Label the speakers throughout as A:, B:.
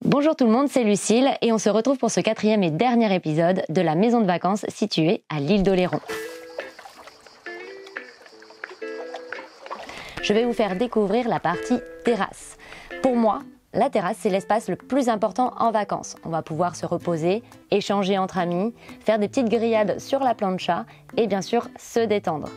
A: Bonjour tout le monde, c'est Lucille et on se retrouve pour ce 4e et dernier épisode de la maison de vacances située à l'île d'Oléron. Je vais vous faire découvrir la partie terrasse. Pour moi, la terrasse, c'est l'espace le plus important en vacances. On va pouvoir se reposer, échanger entre amis, faire des petites grillades sur la plancha et bien sûr se détendre.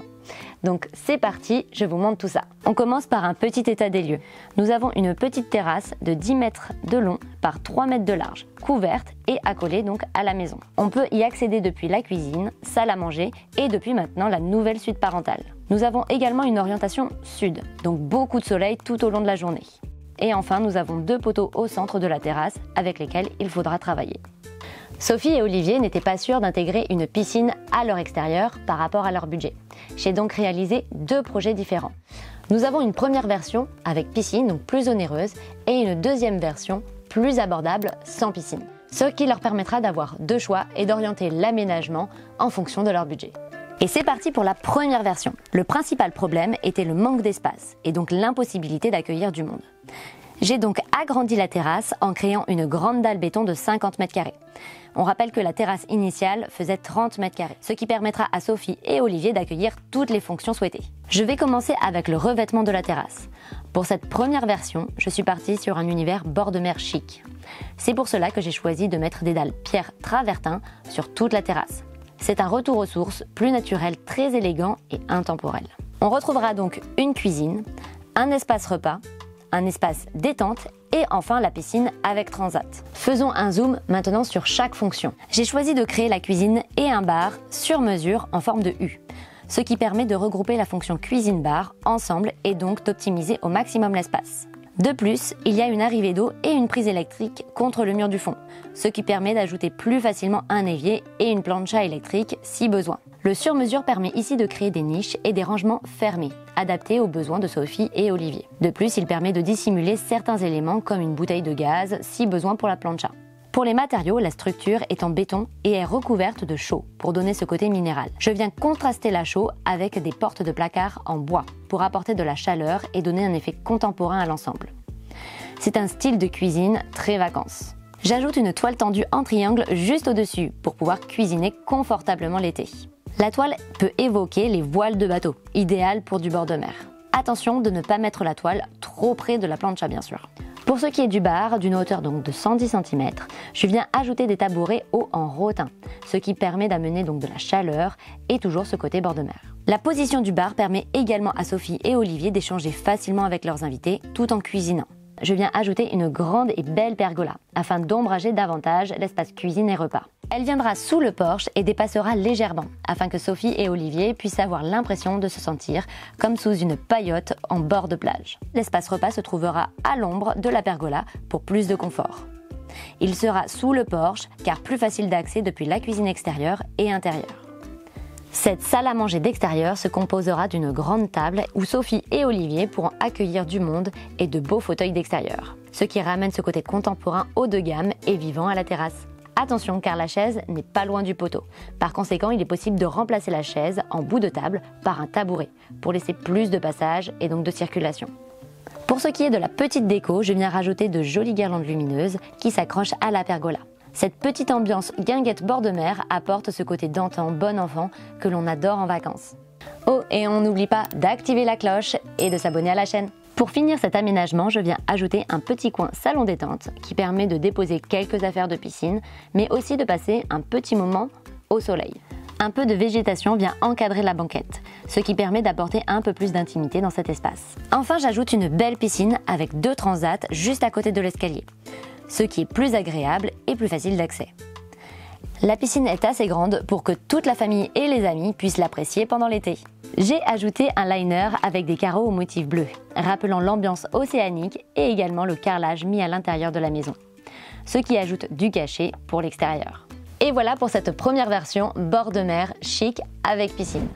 A: Donc c'est parti, je vous montre tout ça. On commence par un petit état des lieux. Nous avons une petite terrasse de 10 mètres de long par 3 mètres de large, couverte et accolée donc à la maison. On peut y accéder depuis la cuisine, salle à manger et depuis maintenant la nouvelle suite parentale. Nous avons également une orientation sud, donc beaucoup de soleil tout au long de la journée. Et enfin, nous avons 2 poteaux au centre de la terrasse avec lesquels il faudra travailler. Sophie et Olivier n'étaient pas sûrs d'intégrer une piscine à leur extérieur par rapport à leur budget. J'ai donc réalisé 2 projets différents. Nous avons une première version avec piscine, donc plus onéreuse, et une deuxième version plus abordable, sans piscine. Ce qui leur permettra d'avoir 2 choix et d'orienter l'aménagement en fonction de leur budget. Et c'est parti pour la première version. Le principal problème était le manque d'espace et donc l'impossibilité d'accueillir du monde. J'ai donc agrandi la terrasse en créant une grande dalle béton de 50 mètres carrés. On rappelle que la terrasse initiale faisait 30 mètres carrés, ce qui permettra à Sophie et Olivier d'accueillir toutes les fonctions souhaitées. Je vais commencer avec le revêtement de la terrasse. Pour cette première version, je suis partie sur un univers bord de mer chic. C'est pour cela que j'ai choisi de mettre des dalles pierre travertin sur toute la terrasse. C'est un retour aux sources, plus naturel, très élégant et intemporel. On retrouvera donc une cuisine, un espace repas, un espace détente et enfin la piscine avec transat. Faisons un zoom maintenant sur chaque fonction. J'ai choisi de créer la cuisine et un bar sur mesure en forme de U, ce qui permet de regrouper la fonction cuisine-bar ensemble et donc d'optimiser au maximum l'espace. De plus, il y a une arrivée d'eau et une prise électrique contre le mur du fond, ce qui permet d'ajouter plus facilement un évier et une plancha électrique si besoin. Le sur-mesure permet ici de créer des niches et des rangements fermés, adaptés aux besoins de Sophie et Olivier. De plus, il permet de dissimuler certains éléments comme une bouteille de gaz si besoin pour la plancha. Pour les matériaux, la structure est en béton et est recouverte de chaux pour donner ce côté minéral. Je viens contraster la chaux avec des portes de placard en bois pour apporter de la chaleur et donner un effet contemporain à l'ensemble. C'est un style de cuisine très vacances. J'ajoute une toile tendue en triangle juste au-dessus pour pouvoir cuisiner confortablement l'été. La toile peut évoquer les voiles de bateau, idéales pour du bord de mer. Attention de ne pas mettre la toile trop près de la plancha bien sûr. Pour ce qui est du bar, d'une hauteur donc de 110 cm, je viens ajouter des tabourets hauts en rotin, ce qui permet d'amener donc de la chaleur et toujours ce côté bord de mer. La position du bar permet également à Sophie et Olivier d'échanger facilement avec leurs invités tout en cuisinant. Je viens ajouter une grande et belle pergola afin d'ombrager davantage l'espace cuisine et repas. Elle viendra sous le porche et dépassera légèrement afin que Sophie et Olivier puissent avoir l'impression de se sentir comme sous une paillote en bord de plage. L'espace repas se trouvera à l'ombre de la pergola pour plus de confort. Il sera sous le porche car plus facile d'accès depuis la cuisine extérieure et intérieure. Cette salle à manger d'extérieur se composera d'une grande table où Sophie et Olivier pourront accueillir du monde et de beaux fauteuils d'extérieur, ce qui ramène ce côté contemporain haut de gamme et vivant à la terrasse. Attention car la chaise n'est pas loin du poteau. Par conséquent, il est possible de remplacer la chaise en bout de table par un tabouret pour laisser plus de passage et donc de circulation. Pour ce qui est de la petite déco, je viens rajouter de jolies guirlandes lumineuses qui s'accrochent à la pergola. Cette petite ambiance guinguette bord de mer apporte ce côté d'antan bon enfant que l'on adore en vacances. Oh, et on n'oublie pas d'activer la cloche et de s'abonner à la chaîne. Pour finir cet aménagement, je viens ajouter un petit coin salon détente qui permet de déposer quelques affaires de piscine, mais aussi de passer un petit moment au soleil. Un peu de végétation vient encadrer la banquette, ce qui permet d'apporter un peu plus d'intimité dans cet espace. Enfin, j'ajoute une belle piscine avec 2 transats juste à côté de l'escalier, ce qui est plus agréable et plus facile d'accès. La piscine est assez grande pour que toute la famille et les amis puissent l'apprécier pendant l'été. J'ai ajouté un liner avec des carreaux au motif bleu, rappelant l'ambiance océanique et également le carrelage mis à l'intérieur de la maison, ce qui ajoute du cachet pour l'extérieur. Et voilà pour cette première version bord de mer chic avec piscine.